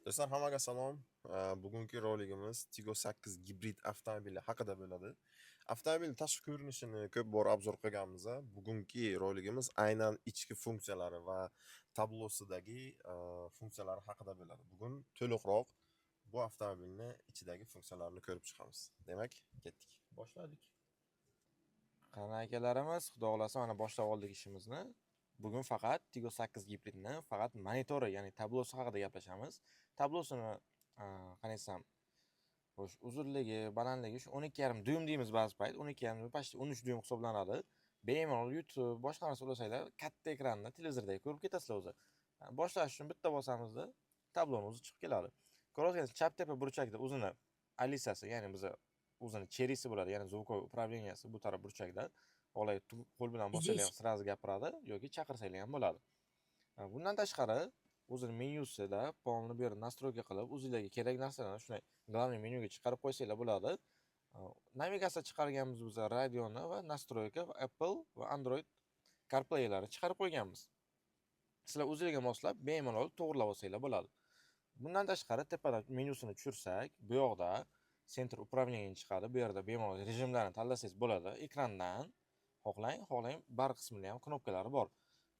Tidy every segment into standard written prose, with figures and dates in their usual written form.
Do'stlar, hammaga salom. Bugungi roligimiz Tiggo 8 gibrid avtomobili haqida bo'ladi. Avtomobil tashqi ko'rinishini ko'p bor obzor qilganmiz. Bugungi roligimiz aynan ichki funksiyalari va tablosidagi funksiyalari haqida bo'ladi. Bugun to'liqroq bu avtomobilni ichidagi funksiyalarini ko'rib chiqamiz. Demak, ketdik. Boshladik. Qani akalarimiz, xudo xolasa mana boshlab oldik ishimizni. Bugun faqat Tiggo 8 gibridni faqat monitori, ya'ni tablosi haqida gaplashamiz. Tablosini qaraysam, xo'sh, uzunligi, balandligi shu 12,5 dyum deymiz ba'zi payt. 12,5 почти 13 dyum hisoblanadi. Bemalol YouTube, boshqa narsa ulasanglar, katta ekranni televizordagi ko'rib ketasizlar o'zi. Boshlash uchun bitta bosamizda tabloni o'zi chiqib keladi. Ko'rasiz, chap tepa burchakda o'zini alisasi, ya'ni biz o'zini cherisi bo'ladi, ya'ni звуковой управленияsi bu taraf burchakda. Olay qo'l bilan bossanglar ham sразу gapiradi yoki chaqirsanglar ham bo'ladi. Bundan tashqari o'zini menyusida polni bu yerda настройка qilib, o'zingizga kerak narsalarni shunday главный menyuga chiqarib qo'ysanglar bo'ladi. Navigatsiya chiqarganmiz biz radioni va настройка va Apple va Android CarPlay'larni chiqarib qo'yganmiz. Sizlar o'zingizga moslab bemalol to'g'rilab olsanglar bo'ladi. Bundan tashqari tepada menyusini tushirsak, bu yoqda Center управление chiqadi. Bu yerda bemalol rejimlarni tanlasangiz bo'ladi. Ekrandan xohlang bar qismida ham knopkalari bor.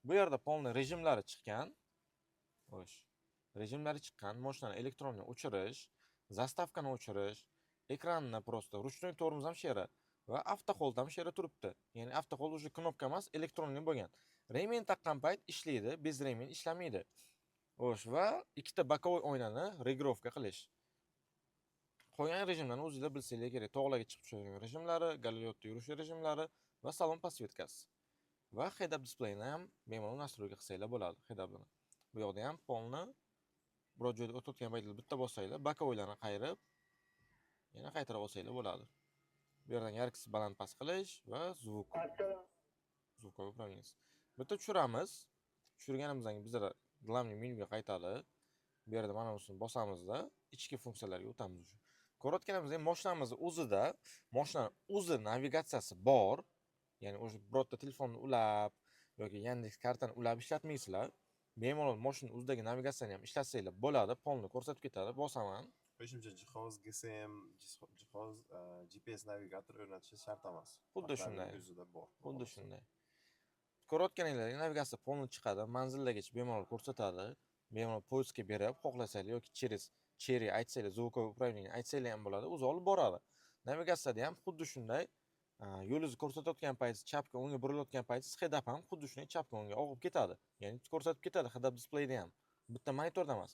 Bu yerda polni rejimlari chiqqan. Xo'sh. Rejimlari chiqqan, mashinani elektrondan o'chirish, zastavkani o'chirish, ekranni просто ручной tormoz ham shera va avtohold ham shera turibdi. Ya'ni avtohold уже knopka emas, elektronli bo'lgan. Remen taqqan payt ishlaydi, bez remen ishlamaydi. Xo'sh, va ikkita bokovoy oynani regrovka qilish. Qolgan rejimlarni o'zingizlar bilsanglar kerak. Tog'larga chiqib tushadigan rejimlari, galoyotda yurish rejimlari va salon posvetkasi. Va head-up displeyni ham bemalol настройка qilsanglar bo'ladi, head-up'ini. Bu yoqda ham polni biror joyda o'tayotgan paytda bitta bossanglar, bokovoylarni qayirib, yana qaytarib olsanglar bo'ladi. Bu yerdan yarkisi baland past qilish va звуковой управление. Bitta tushiramiz. Tushirganimizdan keyin bizlar главный menyuga qaytadi. Bu yerda mana bunisi bosamizda ichki funksiyalarga o'tamiz. Ko'rayotganimizda mashinamiz o'zida, mashinani o'zi navigatsiyasi bor. Ya'ni o'sha birorta telefonni ulab yoki Yandex kartani ulab ishlatmaysizlar. Bemalol mashina o'zidagi navigatsiyani ham ishlatsanglar bo'ladi, polni ko'rsatib ketadi. Bosaman. Qo'shimcha jihoz, GSM jihoz, GPS navigator o'rnatish shart emas. Xuddi shunday. O'zida bor. Xuddi shunday. Ko'rayotganinglardek navigatsiya polni chiqadi, manzillagacha bemalol ko'rsatadi. Bemalol poyezdga berib, xohlasanglar yoki Cherry aytsanglar, звуковой управление aytsanglar ham bo'ladi, o'zi olib boradi. Navigatsiyada ham xuddi shunday yo'lingizni ko'rsatayotgan paytingiz chapga o'ngga burilayotgan paytingiz head-up ham xuddi shunday chapga o'ngga og'ib ketadi. Ya'ni ko'rsatib ketadi head-up displeyda ham. Bitta monitorda emas.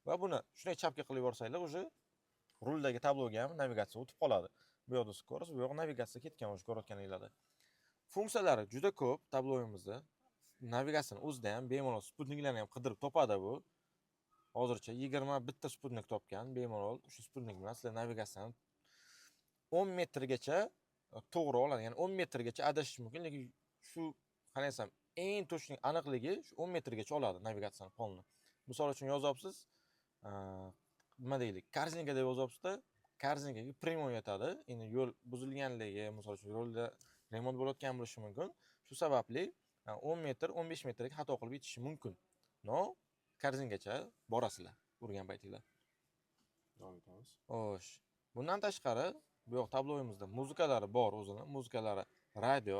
Va buni shunday chapga qilib yuborsanglar, o'zi ruldagi tabloga ham navigatsiya o'tib qoladi. Bu yoqda ko'rasiz, bu yoq navigatsiya ketgan o'sha ko'rayotganinglarda. Funksiyalari juda ko'p tabloyimizda. Navigatsiyani o'zida ham bemalol sputniklarni ham qidirib topadi bu. Hozircha 20 bitta sputnik topgan. Bemalol shu sputnik bilan sizlar navigatsiyani 10 metrgacha to'g'ri oladi. Ya'ni 10 metrgacha adashish mumkin, lekin shu qaraysam eng точный aniqligi shu 10 metrgacha oladi navigatsiyani polni. Misol uchun yozyapsiz, nima deylik, Korzinka deb yozyapsizda, Korzinkaga primoy yetadi. Endi yo'l buzilganligi, misol uchun yo'lda remont bo'layotgan bo'lishi mumkin. Shu sababli 10 metr, 15 metrga xato qilib yetishi mumkin. No, Korzinkacha borasizlar urgan paytingizda. Davom etamiz. Xo'sh. Bundan tashqari, bu yoq tabloyimizda muzikalar bor o'zini. Muzikalari radio,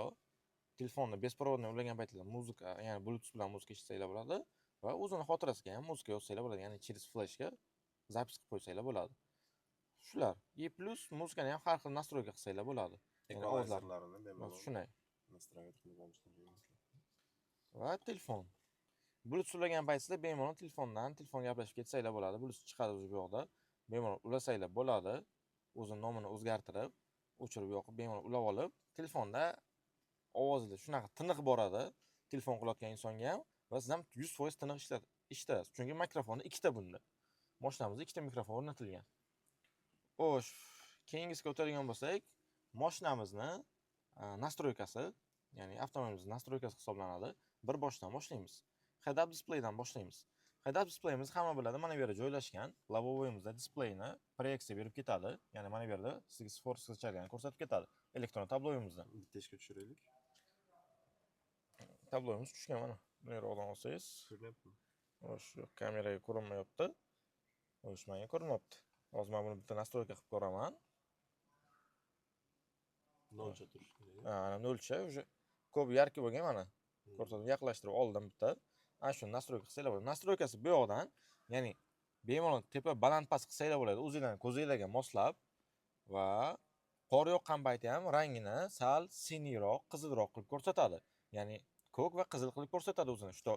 telefonni bespirodni ulagan paytlarda muzika, ya'ni Bluetooth bilan muzika eshitsanglar bo'ladi va o'zini xotirasiga ham muzika yozsanglar bo'ladi, ya'ni через flashga zapis qilib qo'ysanglar bo'ladi. Shular. И plus muzikani ham har xil настройка qilsanglar bo'ladi. Ya'ni Ekvalizerlarini bemalol shunday. настройка qilib olishingiz mumkin. Va telefon. Bluetooth ulagan paytingizda bemalol telefondan telefon gaplashib ketsanglar bo'ladi. Bluetooth chiqadi o'zi bu yoqda. Bemalol ulasanglar bo'ladi. O'zini nomini o'zgartirib, o'chirib yoqib, bemalol ulab olib, telefonda ovozida shunaqa tiniq boradi, telefon qilayotgan insonga ham va siz ham 100% tiniq eshitasiz. Chunki mikrofoni ikkita bunda. Mashinamizda ikkita mikrofon o'rnatilgan. Xo'sh, keyingisiga o'tadigan bo'lsak, mashinamizni настройкасы, ya'ni avtomobilimizning настройкасы hisoblanadi. Bir boshdan boshlaymiz. Head-up displeydan boshlaymiz. Head-up displeyimiz hamma biladi, mana bu yerda joylashgan. Lavoboyimizda displeyni proyeksiya berib ketadi. Ya'ni mana bu yerda sizga sfor skechlarni ko'rsatib ketadi. Elektron tabloyimizda. Bitta ishga tushiraylik. Tabloyimiz tushgan mana. Buni yerdan olsangiz, Ko'ryaptimi? shu kameraga ko'rinmayapti. Xo'sh, menga ko'rinmayapti. Hozir men buni bitta nastroyka qilib ko'raman. Nolcha turishi kerak. Ana nolcha уже ko'p yarki bo'lgan mana. Ko'rsatdim, yaqinlashtirib oldim bitta. Ana shuni nastroyka qilsanglar bo'ladi. Nastroykasi bu yoqdan, ya'ni bemalol tepa baland past qilsanglar bo'ladi. O'zingizlarning ko'zingizlarga moslab va qor yoqqan payti ham rangini sal siniyroq, qizilroq qilib ko'rsatadi. Ya'ni ko'k va qizil qilib ko'rsatadi o'zini. Что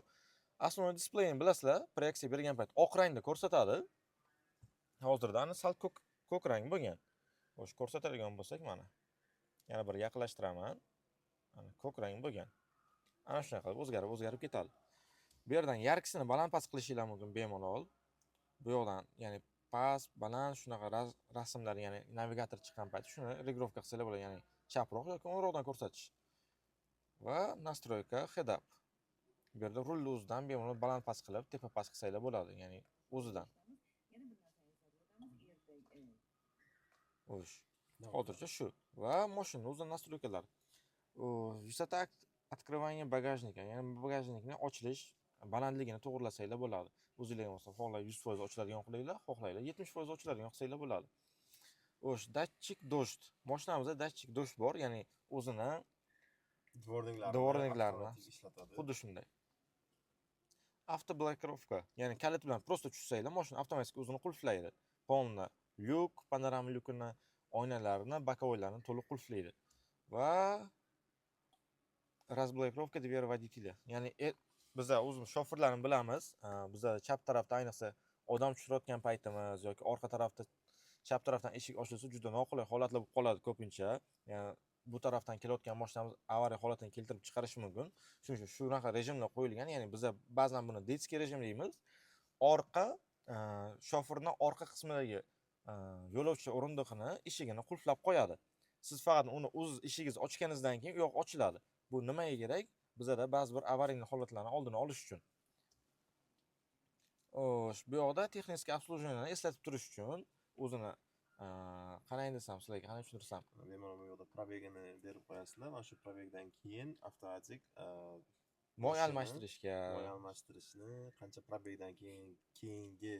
asosiy displeyini bilasizlar, proyeksiya bergan payt oq rangda ko'rsatadi. Hozirda ana sal ko'k rang bo'lgan. Xo'sh, ko'rsatadigan bo'lsak mana. Yana bir yaqinlashtiraman. Ana ko'k rang bo'lgan. Ana shunaqa qilib o'zgarib ketadi. Bu yerdan yarkisini baland past qilishinglar mumkin bemalol. Bu yoqdan, ya'ni past, baland shunaqa rasmlar, ya'ni navigator chiqqan payt shuni regrovka qilsanglar bo'ladi, ya'ni chaproq yoki o'nroqdan ko'rsatish. Va nastroyka head up. Bu yerda rulni o'zidan bemalol baland past qilib, tepa past qilsanglar bo'ladi, ya'ni o'zidan. Xo'sh. Hozircha shu. Va mashinaning o'zidan nastroykalar. Высота открывания багажника, ya'ni bagajnikni ochilish balandligini to'g'rilasanglar bo'ladi. O'zingizlarga mos xohlaylar 100% ochiladigan qilinglar, xohlaylar 70% ochiladigan qilsanglar bo'ladi. Xo'sh, datchik dojt. Mashinamizda datchik dojt bor, ya'ni o'zini dvorniklarni ishlatadi. xuddi shunday. Avtoblokirovka, ya'ni kalit bilan prosta tushsanglar, mashina avtomatik o'zini qulflaydi. Polni lyuk, panorama lyukini, oynalarni, bokovoylarni to'liq qulflaydi. Va razblokirovka dver водителя. Ya'ni biz o'zimiz shoferlarni bilamiz. Biz chap tarafda ayniqsa odam tushirayotgan paytimiz yoki orqa tarafda chap tarafdan eshik ochilsa juda noqulay holatlar bo'lib qoladi ko'pincha. Ya'ni bu tarafdan kelayotgan mashinamiz avariya holatini keltirib chiqarishi mumkin. Shuning uchun shunaqa rejimlar qo'yilgan. Ya'ni biz ba'zan buni детский rejim deymiz. Orqa shoferning orqa qismidagi yo'lovchi o'rindig'ini eshigini qulflab qo'yadi. Siz faqat uni o'z eshigingizni ochganingizdan keyin u yoq ochiladi. Bu nimaga kerak? Bizda ba'zi bir avariya holatlarni oldini olish uchun. Xo'sh, bu yoqda texnik obslužениyalarni eslatib turish uchun o'zini qanaqa desam, sizlarga qanday tushuntirsam, Bemalol bu yoqda probegini berib qo'yasizlar. Mana shu probegdan keyin avtomatik moy almashtirishga, moy almashtirishni, qancha probegdan keyingi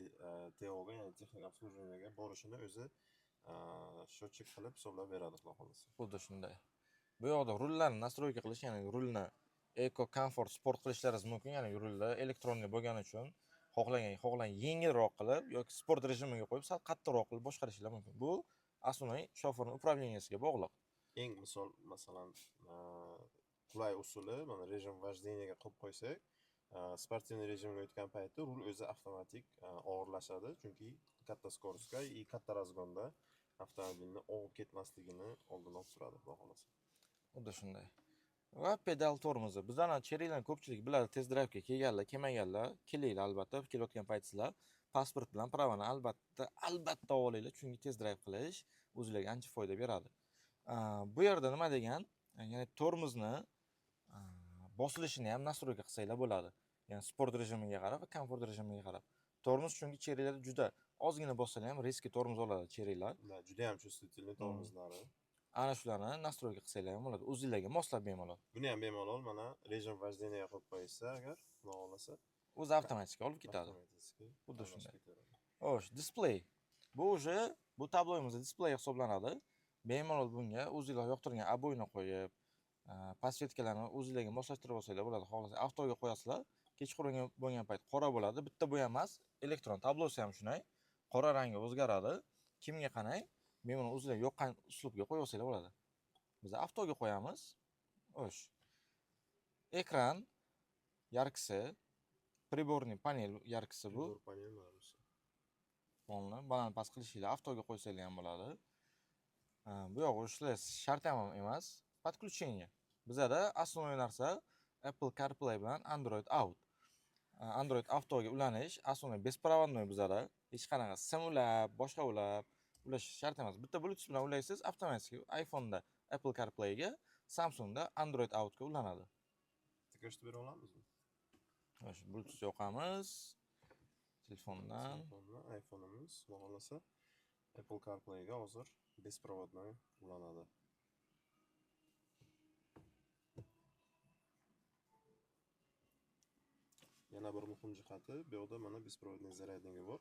TOga, ya'ni texnik obslužениyaga borishini o'zi счетчик qilib hisoblab beradi, xudo xolasa. xuddi shunday. Bu yoqda rullarni nastroyka qilish, ya'ni rulni Eco Comfort Sport qilishlaringiz mumkin, ya'ni rullar elektronli bo'lgani uchun xohlagan yengilroq qilib yoki sport rejimiga qo'yib, sal qattiqroq qilib boshqarishingiz mumkin. Bu asosiy shoferning управленияsiga bog'liq. Eng masalan qulay usuli mana rejim vождениyaga qo'yib qo'ysak, sportivniy rejimga o'tgan paytda rul o'zi avtomatik og'irlashadi, chunki katta skoroskka и katta razgonda avtomobilni og'ib ketmasligini oldini olib turadi, xudo xolasa. Xuddi shunday. Va pedal tormozi. Bizlarning cheriylarning ko'pchilik biladi, test drive'ga kelganlar, kelinglar albatta, kelayotgan paytingizlar pasport bilan pravani albatta olinglar, chunki test drive qilish o'zingizlarga ancha foyda beradi. Bu yerda nima degan? Ya'ni tormozni bosilishini ham nastroyka qilsanglar bo'ladi. Ya'ni sport rejimiga qarab va komfort rejimiga qarab. Tormoz chunki cherilarda juda ozgina bossalar ham riski tormoz oladi cherilar. Juda ham чувствительный tormozlari. Ana shularni nastroyka qilsanglar ham bo'ladi. O'zingizlarga moslab bemalol. Buni ham bemalol mana rejim vождениyaga qo'yib qo'ysa agar, xudo xolasa, o'zi avtomatik olib ketadi. Xuddi shunday. Xo'sh, displey. Bu уже bu tabloyimizda displey hisoblanadi. Bemalol bunga o'zingizlar yoqtirgan обойni qo'yib, pasvetkalarni o'zingizlarga moslashtirib olsanglar bo'ladi. Xohlasa avtoga qo'yasizlar. Kechqurun bo'lgan payt qora bo'ladi. Bitta bu ham emas, elektron tablosi ham shunday. Qora rangi o'zgaradi. Kimga qanday? Bemalol o'zingizlar yoqqan uslubga qo'yib olsanglar bo'ladi. Biz avtoga qo'yamiz. Xo'sh. Ekran yarkisi, приборный panel yarkisi bu. Pribor panel mana busi. Polni baland past qilishinglar avtoga qo'ysanglar ham bo'ladi. Bu yo'q ishlar shart ham emas. Подключение. Bizda asosiy narsa Apple CarPlay bilan Android Auto. Android Autoga ulanish asosiy bespроводной bizda. Hech qanaqa sim ulab, boshqa ulab ulash shart emas. Bitta Bluetooth bilan ulaysiz, avtomatik iPhone'da Apple CarPlayga, Samsungda Android Autoga ulanadi. Ko'rsatib bera olamizmi? Mana Bluetooth yoqamiz. Telefondan iPhone'imiz, xudo xolasa, Apple CarPlayga hozir bespроводной ulanadi. Yana bir muhim jihati, bu yoqda mana bespроводный zaryadniga bor.